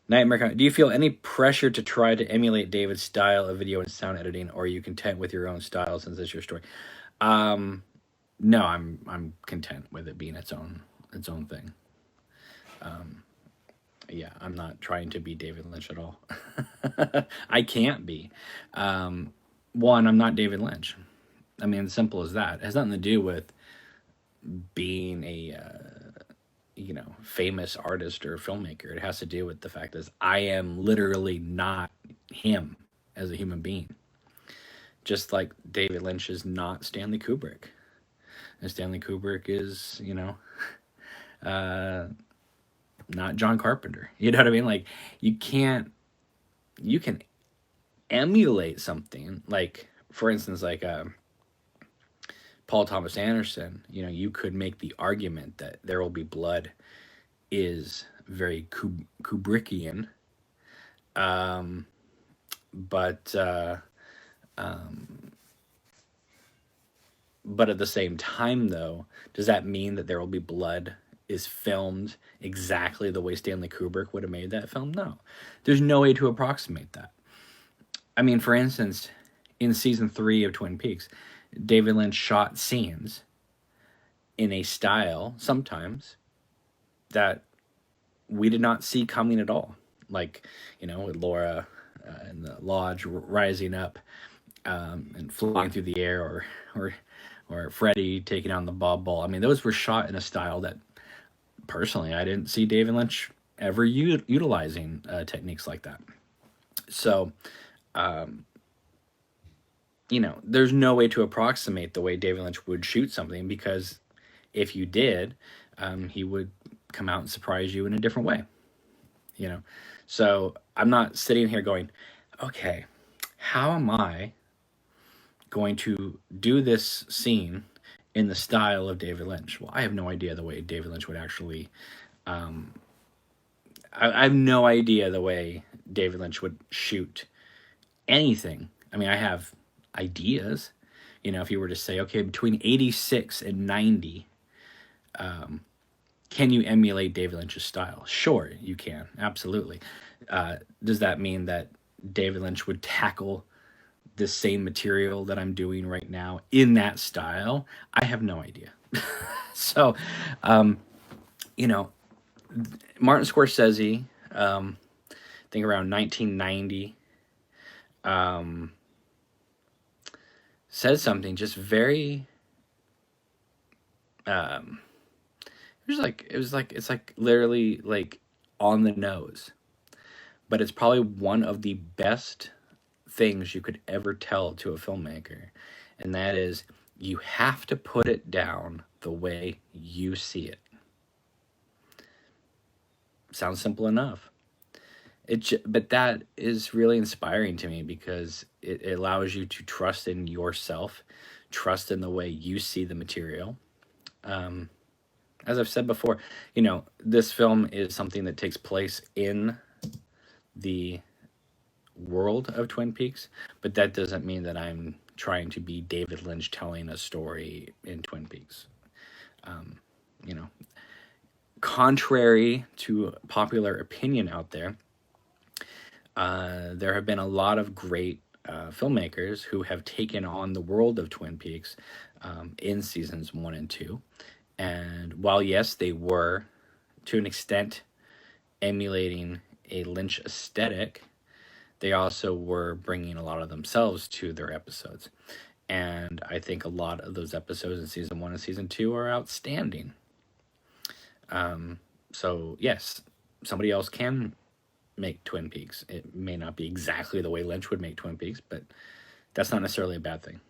Nightmare. Do you feel any pressure to try to emulate David's style of video and sound editing, or are you content with your own style since it's your story? No, I'm content with it being its own thing. Yeah, I'm not trying to be David Lynch at all. I can't be. One, I'm not David Lynch. I mean, simple as that. It has nothing to do with being a famous artist or filmmaker. It has to do with the fact that I am literally not him as a human being. Just like David Lynch is not Stanley Kubrick. And Stanley Kubrick is, not John Carpenter. You know what I mean? Like, you can emulate something. Like, for instance, like Paul Thomas Anderson, you could make the argument that There Will Be Blood is very Kubrickian. But at the same time, though, does that mean that There Will Be Blood is filmed exactly the way Stanley Kubrick would have made that film? No. There's no way to approximate that. I mean, for instance, in season 3 of Twin Peaks, David Lynch shot scenes in a style, sometimes, that we did not see coming at all. Like, with Laura in the lodge rising up and flying through the air, or Freddie taking on the Bob Ball. I mean, those were shot in a style that, personally, I didn't see David Lynch ever utilizing techniques like that. So, there's no way to approximate the way David Lynch would shoot something, because if you did, he would come out and surprise you in a different way. So I'm not sitting here going, okay, how am I going to do this scene in the style of David Lynch? Well, I have no idea the way David Lynch would actually... I have no idea the way David Lynch would shoot anything. I mean, I have ideas. If you were to say, okay, between 86 and 90, can you emulate David Lynch's style? Sure, you can. Absolutely. Does that mean that David Lynch would tackle the same material that I'm doing right now in that style? I have no idea. So, Martin Scorsese, I think around 1990, said something just very... it's like literally like on the nose, but it's probably one of the best things you could ever tell to a filmmaker, and that is, you have to put it down the way you see it. Sounds simple enough. But that is really inspiring to me, because it allows you to trust in yourself, trust in the way you see the material. As I've said before, this film is something that takes place in the world of Twin Peaks, but that doesn't mean that I'm trying to be David Lynch telling a story in Twin Peaks. Contrary to popular opinion out there have been a lot of great filmmakers who have taken on the world of Twin Peaks in seasons 1 and 2. And while, yes, they were, to an extent, emulating a Lynch aesthetic, they also were bringing a lot of themselves to their episodes. And I think a lot of those episodes in season 1 and season 2 are outstanding. So, yes, somebody else can make Twin Peaks. It may not be exactly the way Lynch would make Twin Peaks, but that's not necessarily a bad thing.